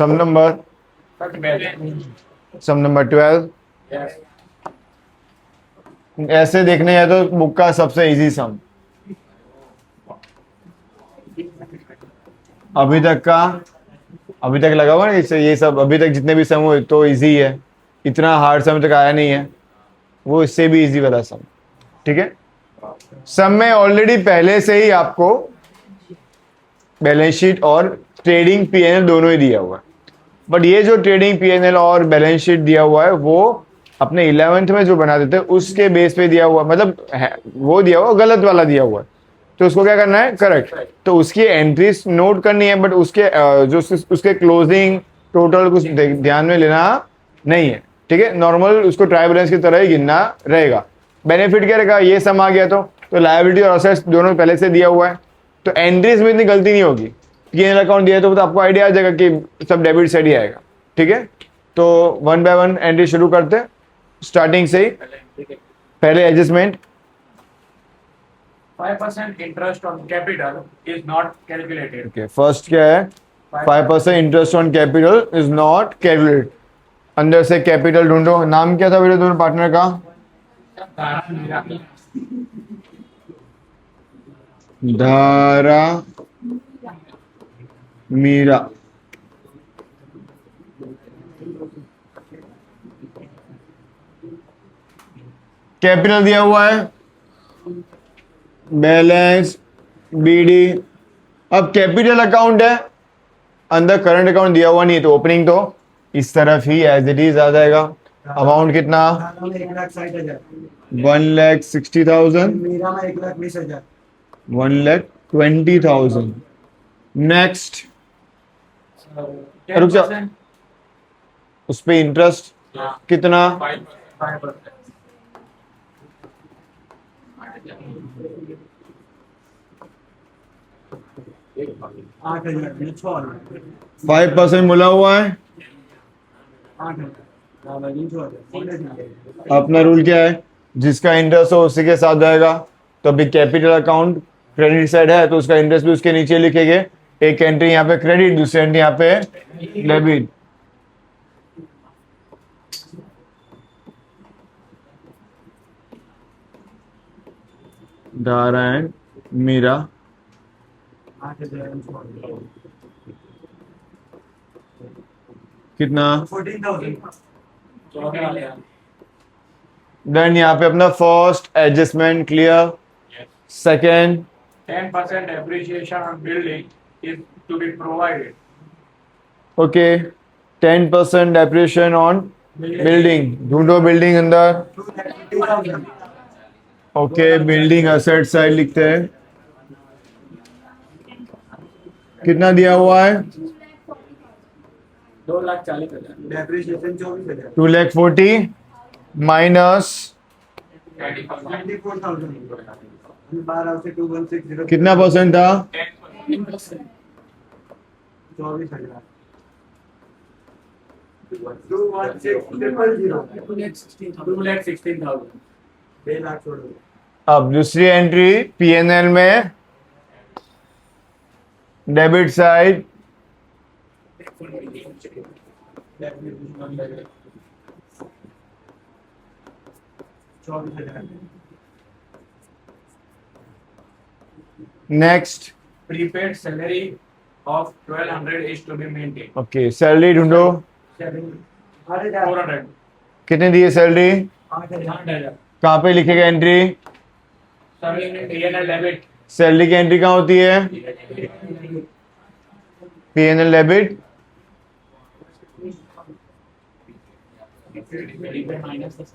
सम number 12। ऐसे देखने हैं तो बुक का सबसे इजी सम अभी तक का, अभी तक लगा हुआ ना इससे, ये सब अभी तक जितने भी सम हुए तो इजी है, इतना हार्ड सम तक आया नहीं है, वो इससे भी इजी वाला सम। ठीक है, सम में ऑलरेडी पहले से ही आपको बैलेंस शीट और ट्रेडिंग पीएनएल दोनों ही दिया हुआ है, बट ये जो ट्रेडिंग पीएनएल और बैलेंस शीट दिया हुआ है वो अपने 11th में जो बना देते हैं उसके बेस पे दिया हुआ, मतलब वो दिया हुआ गलत वाला दिया हुआ है, तो उसको क्या करना है, करेक्ट। तो उसकी एंट्रीज नोट करनी है, बट उसके जो उसके क्लोजिंग टोटल कुछ ध्यान में लेना नहीं है। ठीक है, नॉर्मल उसको ट्राई बैलेंस की तरह ही गिनना रहेगा। बेनिफिट क्या रहेगा, ये सम आ गया तो लायबिलिटी और असेट्स दोनों पहले से दिया हुआ है, तो एंट्रीज में इतनी गलती नहीं होगी। पीएनएल अकाउंट दिया है तो आपको आइडिया आ जाएगा कि सब डेबिट साइड ही आएगा। ठीक है, तो वन बाय वन एंट्री शुरू करते हैं, स्टार्टिंग से ही। पहले adjustment 5% interest on capital is not calculated. Okay, first क्या है, 5% interest on capital is not calculated. अंदर से कैपिटल ढूंढो, नाम क्या था मेरे दोनों पार्टनर का, धारा मीरा। कैपिटल दिया हुआ है, बैलेंस बीडी। अब कैपिटल अकाउंट है, अंदर करंट अकाउंट दिया हुआ नहीं है, तो ओपनिंग तो इस तरफ ही एज इट इज आ जाएगा। अमाउंट कितना, 1,60,000, मेरा में 1,20,000, 1,20,000। नेक्स्ट, रुक जा, 10%. उस पे इंटरेस्ट कितना, 5%. 8,000 में 6,000, 5% मिला हुआ है। 8,000 अपना रूल क्या है, जिसका इंटरेस्ट हो उसी के साथ जाएगा। तो अभी कैपिटल अकाउंट क्रेडिट साइड है तो उसका इंटरेस्ट भी उसके नीचे लिखेंगे। एक एंट्री यहाँ पे क्रेडिट, दूसरी एंट्री यहाँ पे डेबिट। धारा एंड मीरा 8,000 कितना, 14,000 देन यहाँ पे अपना first adjustment clear. Second 10% appreciation on building is to be provided. Okay, 10% depreciation on building. ढूंढो बिल्डिंग अंदर। 2,50,000 ओके, बिल्डिंग असेट साइड लिखते हैं। कितना दिया हुआ है, 2,40,000. डेप्रिसिएशन 24,000 2,40,000 माइनस 24,000 12 से 2,160 कितना परसेंट था, 10%. 24,000 2,16,000 2,16,000. 6 लाख छोड़ो। अब दूसरी एंट्री पीएनएल में debit side depreciation 24,000 next. Prepaid salary of 1,200 is to be maintained. Okay, salary ढूंढो, 400. कितने दिए सैलरी, 8,000 कहाँ पे लिखेगा एंट्री, PNL debit. सैलरी की एंट्री कहाँ होती है, पीएनएल डेबिट।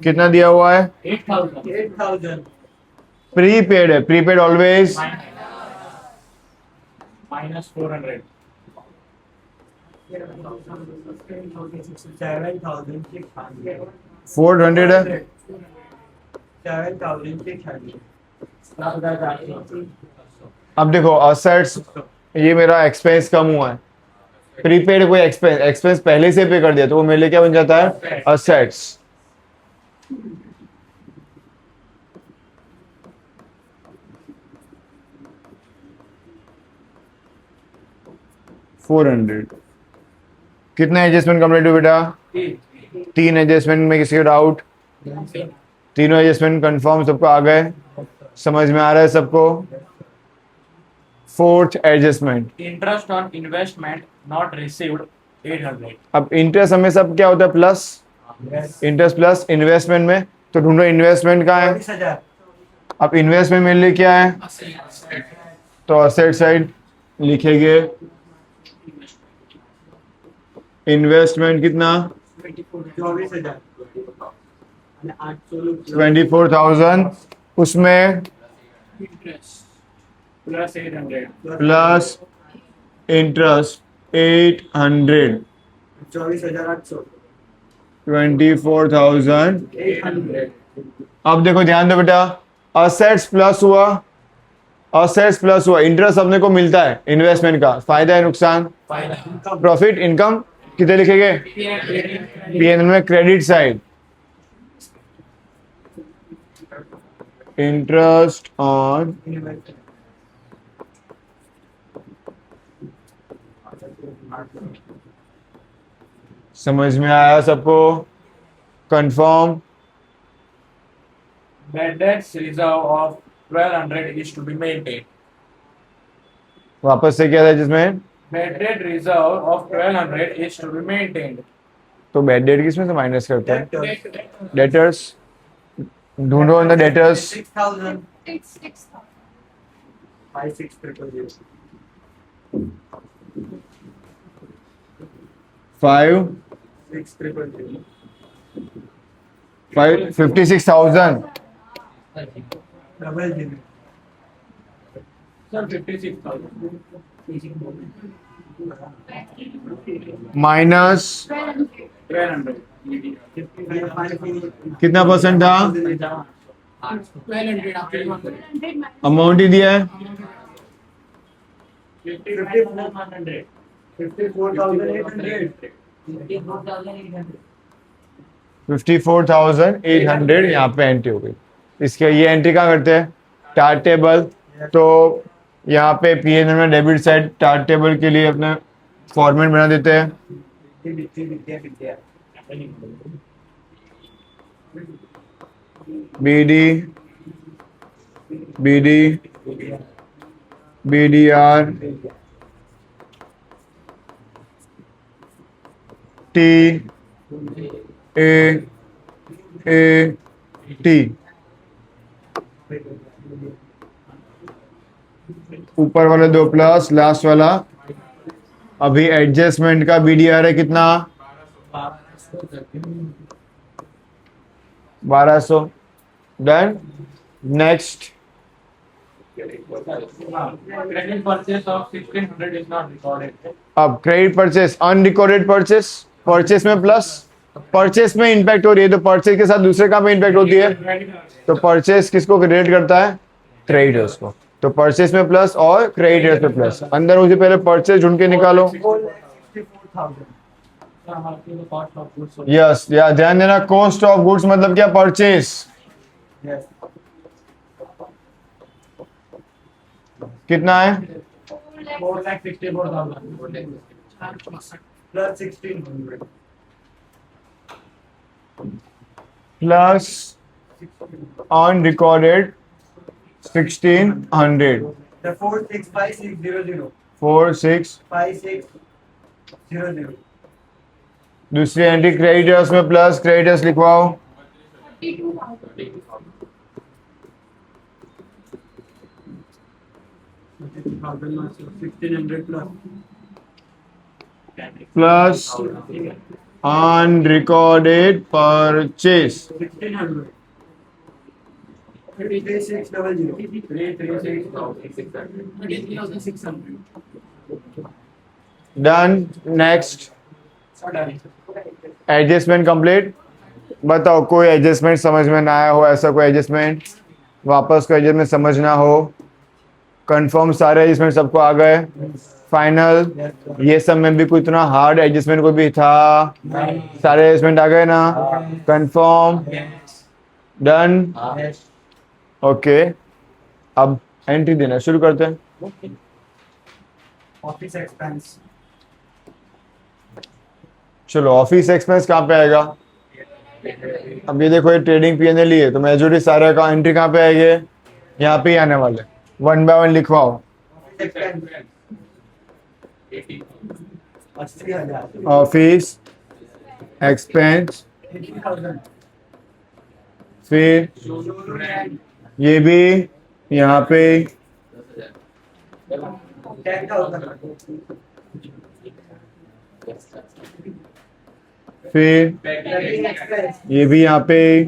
कितना दिया हुआ है, 8,000 प्रीपेड है, प्रीपेड ऑलवेज Minus 400. 7,600 400 है। 7,600 अब देखो असेट्स, ये मेरा एक्सपेंस कम हुआ है, प्रीपेड कोई एक्सपेंस पहले से पे कर दिया तो वो मेरे लिए क्या बन जाता है, असेट्स। $400 कितना एडजस्टमेंट कंप्लीट हुआ बेटा? 3 एडजस्टमेंट में किसी का डाउट? तीनों एडजस्टमेंट कंफर्म सबको आ गए? समझ में आ रहा है सबको? Fourth adjustment. Interest on investment not received 800. अब इंटरेस्ट हमेशा क्या होता है? प्लस। इंटरेस्ट प्लस इन्वेस्टमेंट में, तो ढूंढो इन्वेस्टमेंट कहाँ है? 24,000 अब इन्वेस्टमेंट मेरे लिए क्या है? तो असेट साइड लिखेंगे। इन्वेस्टमेंट कितना? 24,000 અને 800 24,000, उसमें Interest plus 800. Plus interest 800, 24,800 24,800। अब देखो ध्यान दो बेटा, असेट्स प्लस हुआ, असेट्स प्लस हुआ, इंटरेस्ट अपने को मिलता है इन्वेस्टमेंट का, फायदा है नुकसान? प्रॉफिट इनकम कितने लिखेंगे? पीएनएल में क्रेडिट साइड, इंटरेस्ट ऑन समझ में आया सबको? Confirm? Bad debts reserve of 1200 is to be maintained. वापस से क्या था जिसमें? Bad debt reserve of 1200 is to be maintained. तो बैड डेट किसमें से माइनस करते हैं? debtors डेटर्स ढूंढो in the debtors. 6,000 56,000 5 6,000 56,000 double zero Sir, 56,000. Minus 1200. कितना परसेंट था? 1200. अमाउंट ही दिया है 54,800 54,800 यहाँ पे एंट्री हो गई। इसके ये एंट्री कहाँ करते हैं? Tart table. तो यहाँ पे पीएनएल में डेबिट साइड टार्ट टेबल के लिए अपने फॉर्मेट बना देते हैं। BD, BD, BDR, T, A T, ऊपर वाले दो प्लस, लास्ट वाला। अभी एडजस्टमेंट का बीडीआर है कितना? 1200। Done. Next. Credit purchase of 1600 is not recorded. अब credit purchase, unrecorded purchase, purchase में प्लस, परचेस में इंपैक्ट हो रही है, तो परचेस के साथ दूसरे कहाँ पे इंपैक्ट होती है? तो परचेस किसको क्रेडिट करता है? क्रेडिटर्स को। तो परचेस में प्लस और क्रेडिटर्स में प्लस। अंदर मुझे पहले परचेस ढूंढ के निकालो। 64,000 यस, या ध्यान देना, कॉस्ट ऑफ गुड्स मतलब क्या? परचेस। कितना है? 4,64,000. Plus 1,600 plus unrecorded 1,600, the 465600 46। 5600 दूसरी एंट्री क्रेडिटर्स में प्लस, क्रेडिटर्स लिखवाओ। 1,600 plus plus unrecorded purchase 1,600 3600 336,600. Done. Next. Adjustment complete. बताओ कोई एडजस्टमेंट समझ में ना आया हो, ऐसा कोई एडजस्टमेंट वापस कोई एडजस्टमेंट समझना हो? कंफर्म सारे एडजस्टमेंट सबको आ गए? फाइनल। ये सब में भी कोई इतना हार्ड एडजस्टमेंट कोई भी था? सारे एडजस्टमेंट आ गए ना? कंफर्म। डन। ओके, अब एंट्री देना शुरू करते हैं। office expense चलो ऑफिस एक्सपेंस कहाँ पे आएगा? अब ये देखो, ये ट्रेडिंग पीएनएल ही है, तो मेजोरिटी सारे का एंट्री कहाँ पे आएंगे? यहाँ पे ही आने वाले। वन बाय वन लिखवाओ। अस्सी हजार ऑफिस एक्सपेंस, 80,000 फिर ये भी यहाँ पे 10,000 फिर पैकिंग एक्सपेंस ये भी यहाँ पे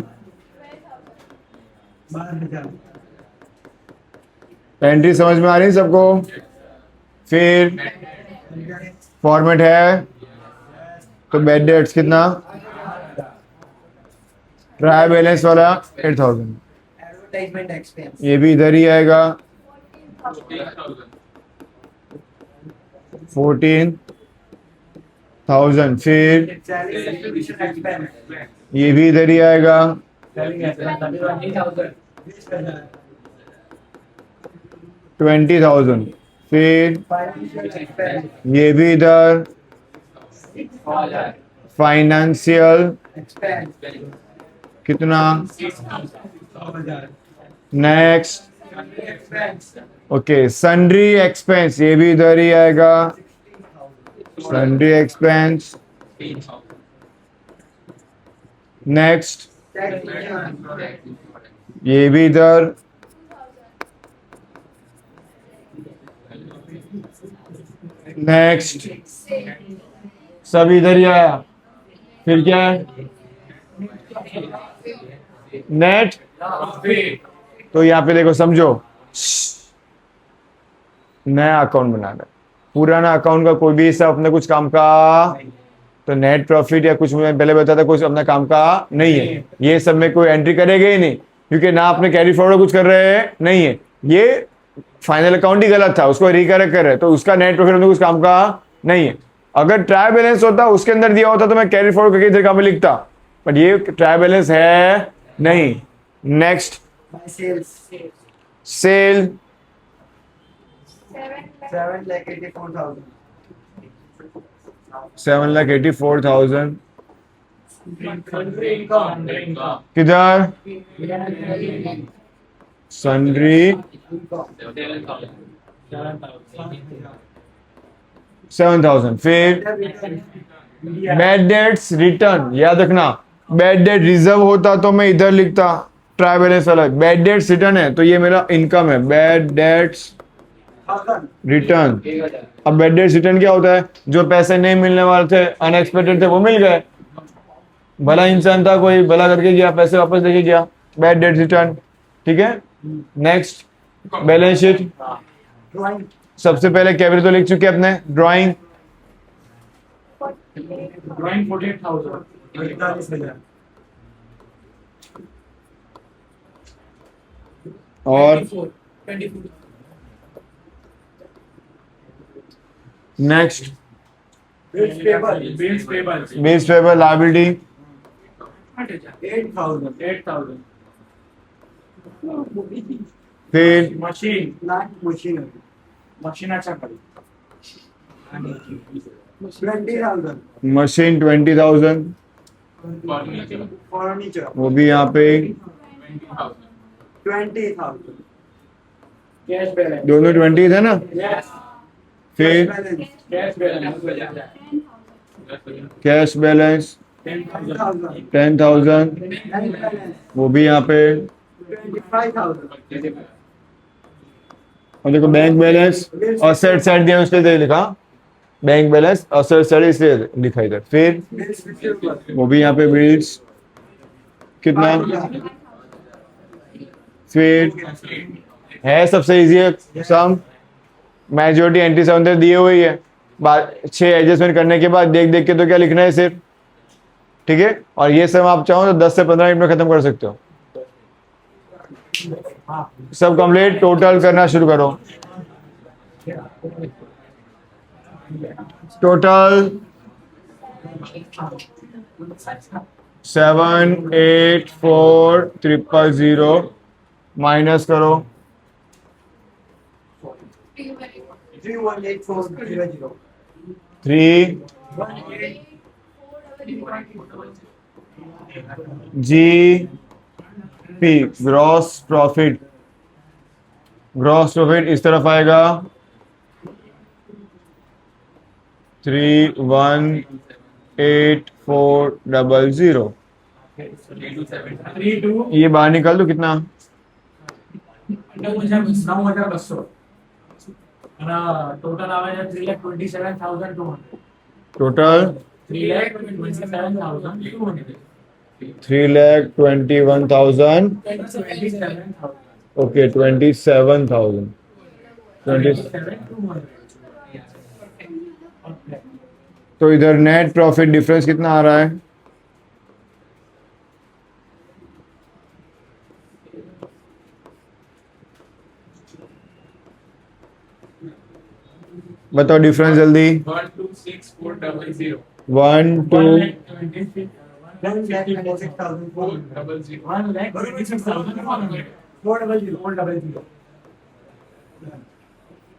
12,000 एंट्री समझ में आ रही है सबको? फिर फॉर्मेट है तो बैड डेट्स कितना? ट्राई बैलेंस वाला 8,000, एडवर्टाइजमेंट एक्सपेंस ये भी इधर ही आएगा 14,000, फिर सैलरी डिस्ट्रीब्यूशन एक्सपेंस ये भी इधर ही आएगा 20,000, फिर फाइनेंशियल एक्सपेंस ये भी इधर फाइनेंशियल एक्सपेंस कितना? 100,000 next, expense okay sundry expense, ये भी इधर ही आएगा सन्ड्री एक्सपेंस। नेक्स्ट, ये भी इधर नेक्स्ट, सब इधर ही आया। फिर क्या है? नेट। तो यहाँ पे देखो, समझो, नया अकाउंट बनाना है, पुराना अकाउंट का कोई भी हिस्सा अपने कुछ काम का, तो नेट प्रॉफिट या कुछ मैं पहले बताया था, कुछ अपना काम का नहीं है। ये सब में कोई एंट्री करेगा ही नहीं, क्योंकि ना अपने कैरी फॉरवर्ड कुछ कर रहे हैं नहीं है, ये फाइनल अकाउंट ही गलत था, उसको रिकरेक्ट कर रहे हैं, तो उसका नेट प्रॉफिट में कुछ काम का नहीं है। अगर ट्राई बैलेंस होता, उसके अंदर दिया होता, तो मैं कैरी फॉरवर्ड करके इधर काम में लिखता, बट ये ट्राई बैलेंस है नहीं। नेक्स्ट, सेल 7,84,000 7,84,000 किधर? सन्ड्री 7,000, फिर बैड डेट्स रिटर्न, याद रखना, बैड डेट रिजर्व होता तो मैं इधर लिखता ट्राई बैलेंस वाला, बैड डेट्स रिटर्न है तो ये मेरा इनकम है, बैड डेट्स रिटर्न। अब बैड डेट्स रिटर्न क्या होता है? जो पैसे नहीं मिलने वाले थे, अनएक्सपेक्टेड थे, वो मिल गए, भला इंसान था, कोई भला करके गया, पैसे वापस देके गया, बैड डेट्स रिटर्न, ठीक है। नेक्स्ट, बैलेंस शीट, ड्राइंग सबसे पहले कैपिटल तो लिख चुके अपने, ड्राइंग Drawing 48,000. 48,000 और next, bills payable Bills payable. Base payable liability 8,000 8,000. फिर Machine. plant machinery मशीनाचा खाली. 20,000 मशीन 20,000, furniture वो भी यहाँ पे 20,000 Cash balance. दोनों 20 थे ना। Yes. फिर balance Cash balance. Cash balance 10,000. 10,000, bank balance वो भी यहाँ पे। 25,000 और देखो बैंक बैलेंस असेट साइड दिया, उसके लिए लिखा बैंक बैलेंस असेट साइड, इसलिए लिखा इधर। फिर bills receivable वो भी यहाँ पे बिल्स कितना, फिर है सबसे इजी सम, मेजोरिटी एंट्री सब अंदर दिए हुई है, बाद 6 एडजस्टमेंट करने के बाद देख देख के तो क्या लिखना है सिर्फ, ठीक है। और ये सब आप चाहो तो 10 से 15 मिनट में खत्म कर सकते हो। सब कंप्लीट, टोटल करना शुरू करो। टोटल 7,84,000 माइनस करो 3,18,400 3, GP gross profit, gross profit इस तरफ आएगा 318400। 32 ये बाहर निकाल दो कितना, 9,200 અને ટોટલ આવે છે 3,27,200 टोटल 3,27,200 3,21,000 27,000 ओके 27,000 27,200 तो इधर नेट प्रॉफिट डिफरेंस कितना आ रहा है, बताओ डिफरेंस जल्दी। 1,26,400 1 2 1,26,400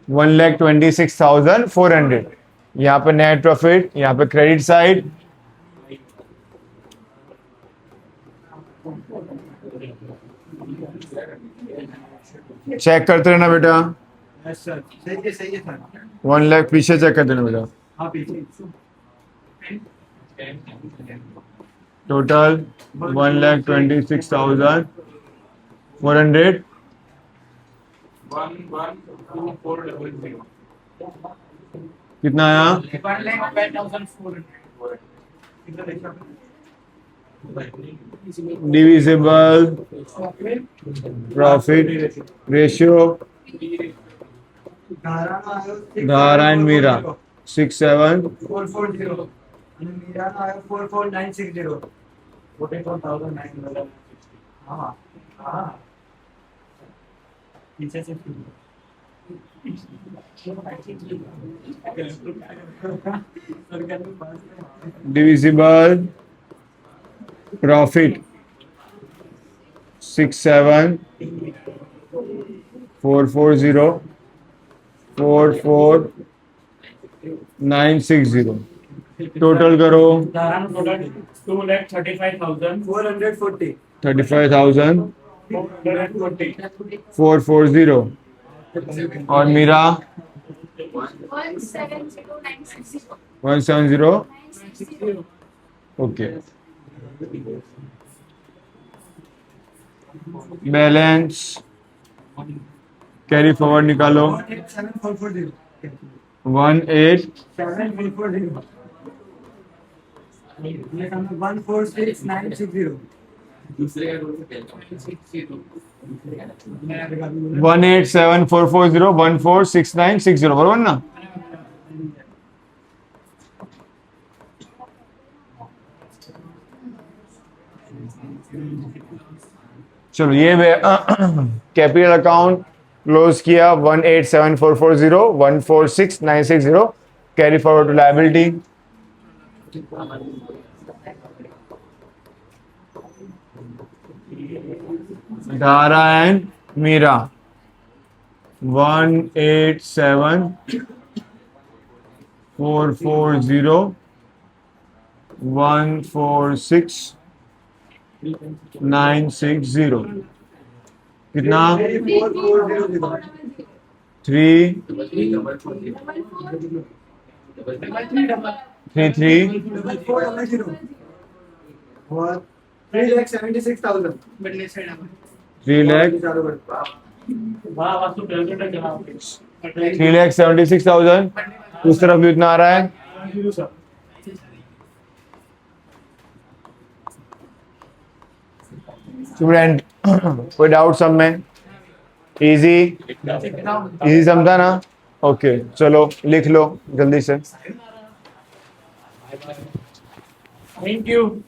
1,26,400। यहाँ पे नेट प्रॉफिट, यहाँ पे क्रेडिट साइड, चेक करते रहना बेटा। यस सर, सही है सर। 1 लाख पीछे चेक कर देना बेटा। हाँ पीछे टोटल 1,26,400 1,12,400 कितना आया, 1,10,400 डिविजिबल प्रॉफिट रेशियो धारा एंड मीरा 67 440 અને મીરાનો આવ્યો 44960 44,900 हाँ हाँ पीछे से डिविजिबल प्रॉफिट 67,440 44,960 टोटल करो 2,35,440 35,440 और Meera 170 okay. Balance carry forward निकालो 187,440 18 7,440 ये हमें 146,960 187,440 146960 बरोबर ना। चलो ये कैपिटल अकाउंट क्लोज किया 187,440 146960 कैरी फॉरवर्ड टू लायबिलिटी। धारा एंड मीरा 187,440 146960 कितना 3 3 और 3,76,000 3 लाख वाह वास्तु कैलकुलेटर चलाओ 3,76,000 उस तरफ भी उतना आ रहा है। स्टूडेंट कोई डाउट सब में, इजी इजी समझा ना, ओके चलो लिख लो जल्दी से। Thank you